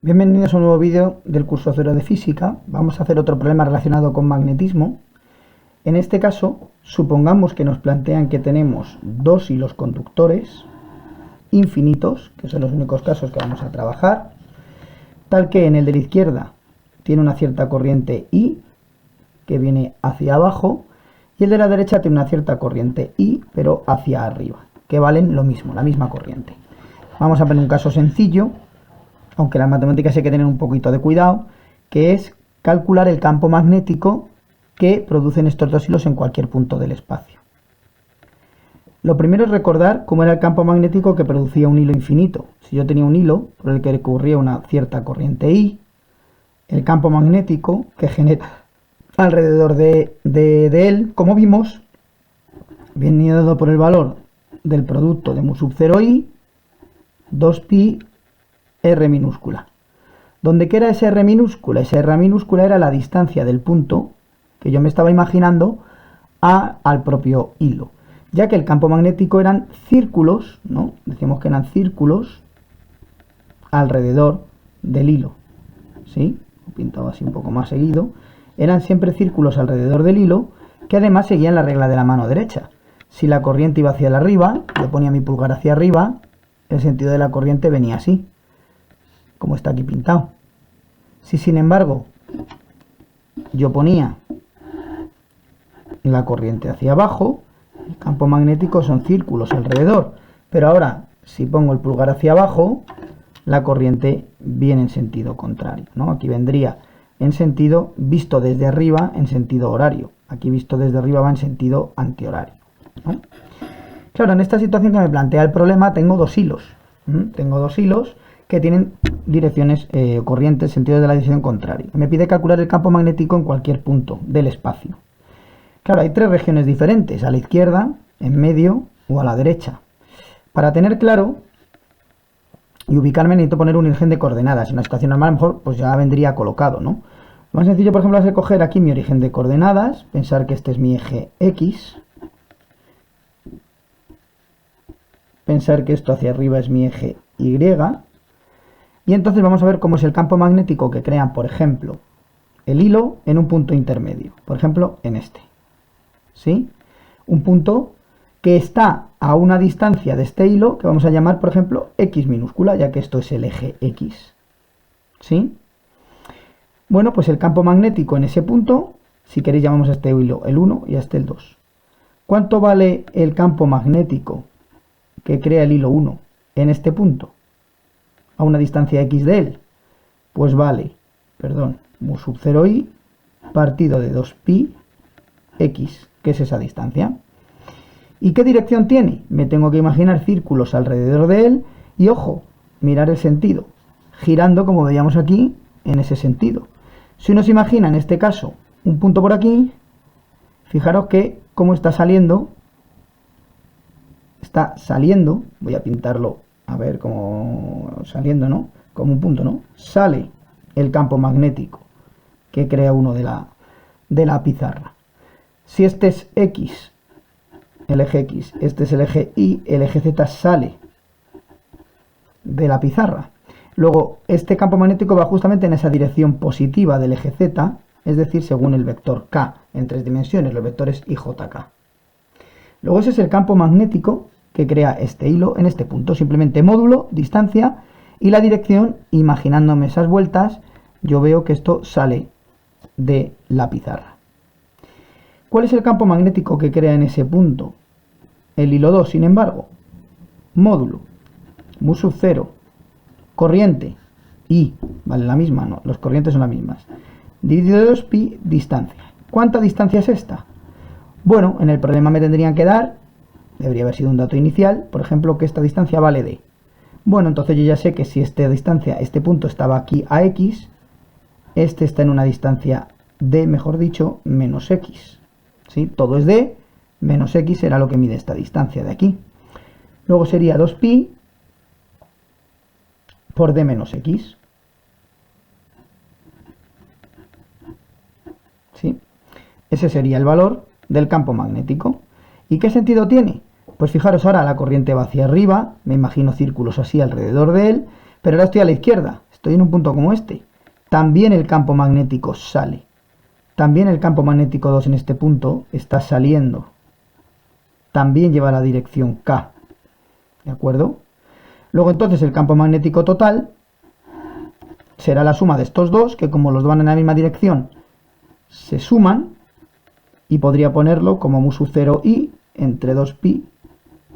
Bienvenidos a un nuevo vídeo del curso 0 de física. Vamos a hacer otro problema relacionado con magnetismo. En este caso, supongamos que nos plantean que tenemos dos hilos conductores infinitos, que son los únicos casos que vamos a trabajar, tal que en el de la izquierda tiene una cierta corriente I, que viene hacia abajo, y el de la derecha tiene una cierta corriente I, pero hacia arriba, que valen lo mismo, la misma corriente. Vamos a poner un caso sencillo, aunque en las matemáticas hay que tener un poquito de cuidado, que es calcular el campo magnético que producen estos dos hilos en cualquier punto del espacio. Lo primero es recordar cómo era el campo magnético que producía un hilo infinito. Si yo tenía un hilo por el que corría una cierta corriente I, el campo magnético que genera alrededor de él, como vimos, viene dado por el valor del producto de mu sub 0I, 2pi R minúscula. ¿Dónde queda ese R minúscula? Esa R minúscula era la distancia del punto que yo me estaba imaginando al propio hilo. Ya que el campo magnético eran círculos, ¿no? Decíamos que eran círculos alrededor del hilo. ¿Sí? Lo pintado así un poco más seguido. Eran siempre círculos alrededor del hilo que además seguían la regla de la mano derecha. Si la corriente iba hacia arriba, yo ponía mi pulgar hacia arriba, el sentido de la corriente venía así, como está aquí pintado. Si sin embargo yo ponía la corriente hacia abajo, el campo magnético son círculos alrededor, pero ahora si pongo el pulgar hacia abajo, la corriente viene en sentido contrario, ¿no? Aquí vendría en sentido visto desde arriba en sentido horario, aquí visto desde arriba va en sentido antihorario, ¿no? Claro, en esta situación que me plantea el problema tengo dos hilos, que tienen direcciones corrientes, sentidos de la dirección contraria. Me pide calcular el campo magnético en cualquier punto del espacio. Claro, hay tres regiones diferentes, a la izquierda, en medio o a la derecha. Para tener claro y ubicarme necesito poner un origen de coordenadas. En una situación normal a lo mejor pues ya vendría colocado, ¿no? Lo más sencillo, por ejemplo, es coger aquí mi origen de coordenadas, pensar que este es mi eje X, pensar que esto hacia arriba es mi eje Y, y entonces vamos a ver cómo es el campo magnético que crean, por ejemplo, el hilo en un punto intermedio, por ejemplo, en este, ¿sí? Un punto que está a una distancia de este hilo que vamos a llamar, por ejemplo, X minúscula, ya que esto es el eje X, ¿sí? Bueno, pues el campo magnético en ese punto, si queréis llamamos a este hilo el 1 y a este el 2. ¿Cuánto vale el campo magnético que crea el hilo 1 en este punto, a una distancia X de él? Pues vale, mu sub 0I partido de 2pi X, que es esa distancia. ¿Y qué dirección tiene? Me tengo que imaginar círculos alrededor de él y, ojo, mirar el sentido, girando como veíamos aquí, en ese sentido. Si uno se imagina en este caso un punto por aquí, fijaros que cómo está saliendo, voy a pintarlo, a ver, como saliendo, ¿no? Como un punto, ¿no? Sale el campo magnético que crea uno de la pizarra. Si este es X, el eje X, este es el eje Y, el eje Z sale de la pizarra. Luego, este campo magnético va justamente en esa dirección positiva del eje Z, es decir, según el vector K en tres dimensiones, los vectores IJK. Luego ese es el campo magnético que crea este hilo en este punto, simplemente módulo, distancia y la dirección, imaginándome esas vueltas, yo veo que esto sale de la pizarra. ¿Cuál es el campo magnético que crea en ese punto? El hilo 2, sin embargo, módulo, mu sub 0, corriente, I, vale la misma, no, los corrientes son las mismas, dividido de 2pi, distancia. ¿Cuánta distancia es esta? Bueno, en el problema me tendrían que dar, debería haber sido un dato inicial, por ejemplo, que esta distancia vale D. Bueno, entonces yo ya sé que si esta distancia, este punto estaba aquí a X, este está en una distancia D, mejor dicho, menos X. ¿Sí? Todo es D, menos X será lo que mide esta distancia de aquí. Luego sería 2pi por D menos X. ¿Sí? Ese sería el valor del campo magnético. ¿Y qué sentido tiene? Pues fijaros, ahora la corriente va hacia arriba, me imagino círculos así alrededor de él, Pero ahora estoy a la izquierda, estoy en un punto como este. También el campo magnético sale. También el campo magnético 2 en este punto está saliendo. También lleva la dirección K. ¿De acuerdo? Luego entonces el campo magnético total será la suma de estos dos, que como los van en la misma dirección, se suman. Y podría ponerlo como mu sub 0i entre 2pi,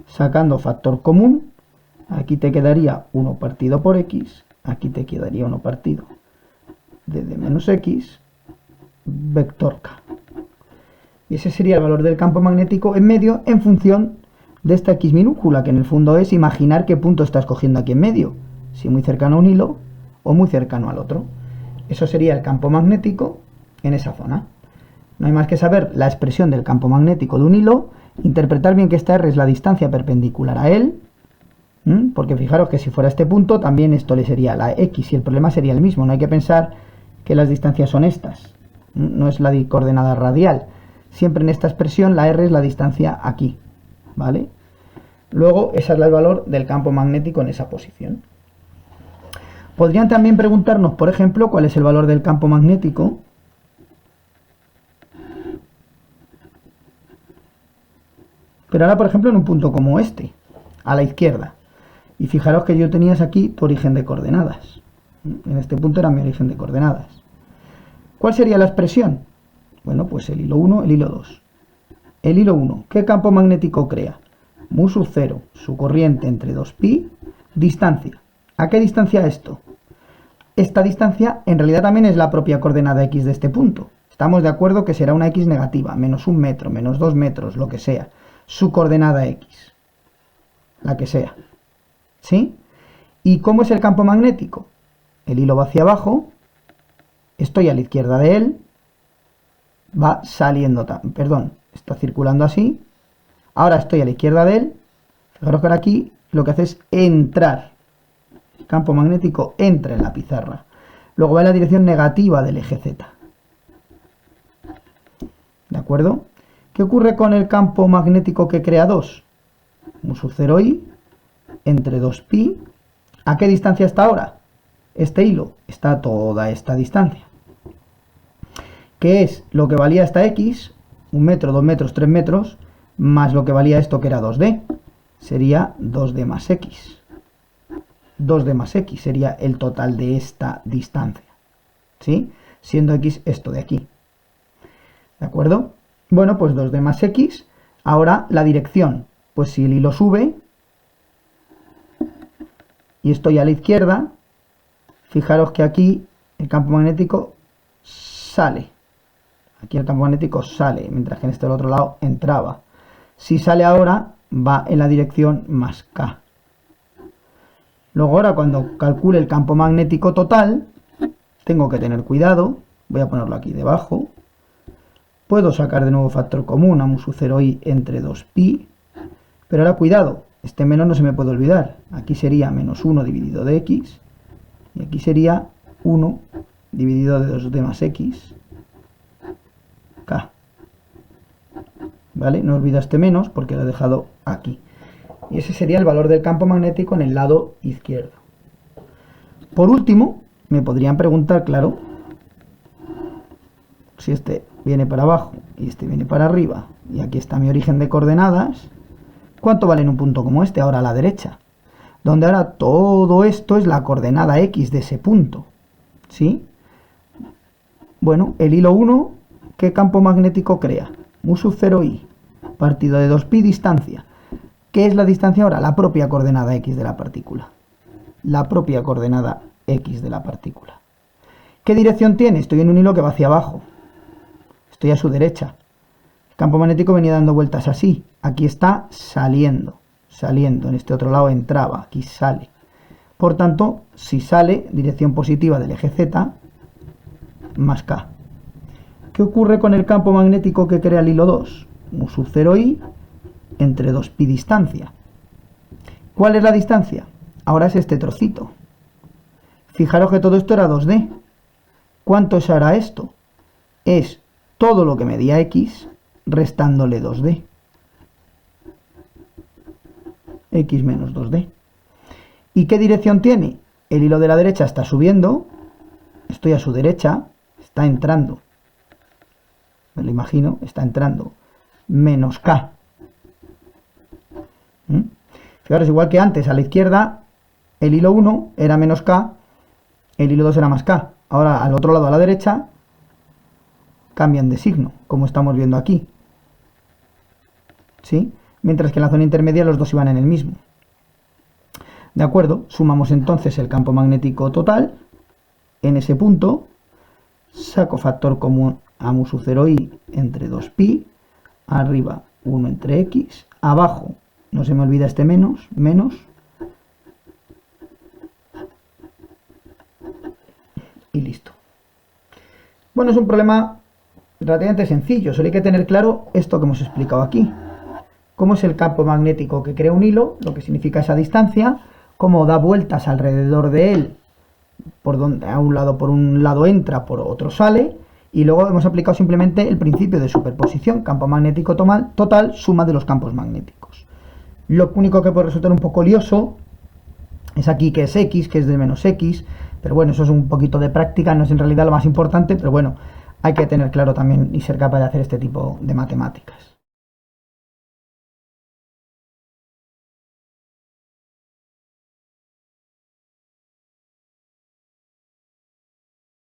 sacando factor común. Aquí te quedaría 1 partido por x, aquí te quedaría 1 partido de d menos x, vector k. Y ese sería el valor del campo magnético en medio en función de esta x minúscula, que en el fondo es imaginar qué punto estás cogiendo aquí en medio, si muy cercano a un hilo o muy cercano al otro. Eso sería el campo magnético en esa zona. No hay más que saber la expresión del campo magnético de un hilo, interpretar bien que esta R es la distancia perpendicular a él, porque fijaros que si fuera este punto, también esto le sería la X y el problema sería el mismo. No hay que pensar que las distancias son estas, no es la coordenada radial. Siempre en esta expresión la R es la distancia aquí, ¿vale? Luego, ese es el valor del campo magnético en esa posición. Podrían también preguntarnos, por ejemplo, cuál es el valor del campo magnético pero ahora, por ejemplo, en un punto como este, a la izquierda. Y fijaros que yo tenías aquí tu origen de coordenadas. En este punto era mi origen de coordenadas. ¿Cuál sería la expresión? Bueno, pues el hilo 1, el hilo 2. El hilo 1, ¿qué campo magnético crea? Mu sub 0, su corriente entre 2pi, distancia. ¿A qué distancia esto? Esta distancia en realidad también es la propia coordenada x de este punto. Estamos de acuerdo que será una x negativa, menos 1 metro, menos 2 metros, lo que sea. Su coordenada x, la que sea, ¿sí? ¿Y cómo es el campo magnético? El hilo va hacia abajo, estoy a la izquierda de él, va saliendo, perdón, está circulando así, ahora estoy a la izquierda de él, fijaros que ahora aquí lo que hace es entrar, el campo magnético entra en la pizarra, luego va en la dirección negativa del eje Z, ¿de acuerdo? ¿Qué ocurre con el campo magnético que crea 2? Mu sub 0i entre 2pi. ¿A qué distancia está ahora? Este hilo está a toda esta distancia. ¿Qué es lo que valía esta x? 1 metro, 2 metros, 3 metros, más lo que valía esto que era 2d. Sería 2d más x. 2d más x sería el total de esta distancia. ¿Sí? Siendo x esto de aquí. ¿De acuerdo? Bueno, pues 2d más x. Ahora la dirección. Pues si el hilo sube y estoy a la izquierda, fijaros que aquí el campo magnético sale. Aquí el campo magnético sale, mientras que en este otro lado entraba. Si sale ahora, va en la dirección más K. Luego ahora cuando calcule el campo magnético total, tengo que tener cuidado. Voy a ponerlo aquí debajo. Puedo sacar de nuevo factor común a mu sub 0i entre 2pi. Pero ahora cuidado, este menos no se me puede olvidar. Aquí sería menos 1 dividido de x. Y aquí sería 1 dividido de 2d más x. K. ¿Vale? No olvido este menos porque lo he dejado aquí. Y ese sería el valor del campo magnético en el lado izquierdo. Por último, me podrían preguntar, claro, si este viene para abajo y este viene para arriba, y aquí está mi origen de coordenadas, ¿cuánto vale en un punto como este, ahora a la derecha? Donde ahora todo esto es la coordenada x de ese punto, ¿sí? Bueno, el hilo 1, ¿qué campo magnético crea? Mu sub 0i, partido de 2pi distancia. ¿Qué es la distancia ahora? La propia coordenada x de la partícula. La propia coordenada x de la partícula. ¿Qué dirección tiene? Estoy en un hilo que va hacia abajo. Estoy a su derecha. El campo magnético venía dando vueltas así. Aquí está saliendo. Saliendo. En este otro lado entraba. Aquí sale. Por tanto, si sale, dirección positiva del eje Z, más K. ¿Qué ocurre con el campo magnético que crea el hilo 2? Mu sub 0i entre 2pi distancia. ¿Cuál es la distancia? Ahora es este trocito. Fijaros que todo esto era 2D. ¿Cuánto es ahora esto? Es todo lo que medía x restándole 2D. X menos 2D. ¿Y qué dirección tiene? el hilo de la derecha está subiendo, estoy a su derecha, está entrando, me lo imagino, está entrando, menos K. Fijaros, igual que antes, a la izquierda, el hilo 1 era menos K, el hilo 2 era más K. Ahora, al otro lado, a la derecha, cambian de signo, como estamos viendo aquí. ¿Sí? Mientras que en la zona intermedia los dos iban en el mismo. ¿De acuerdo? Sumamos entonces el campo magnético total en ese punto, saco factor común a mu sub 0i entre 2pi, arriba 1 entre x, abajo, no se me olvida este menos, y listo. Bueno, es un problema relativamente sencillo, solo hay que tener claro esto que hemos explicado aquí. Cómo es el campo magnético que crea un hilo, lo que significa esa distancia, cómo da vueltas alrededor de él, por donde a un lado entra, por otro sale, y luego hemos aplicado simplemente el principio de superposición, campo magnético total, suma de los campos magnéticos. Lo único que puede resultar un poco lioso es aquí que es x, que es de menos x, pero bueno, eso es un poquito de práctica, no es en realidad lo más importante, pero bueno, hay que tener claro también y ser capaz de hacer este tipo de matemáticas.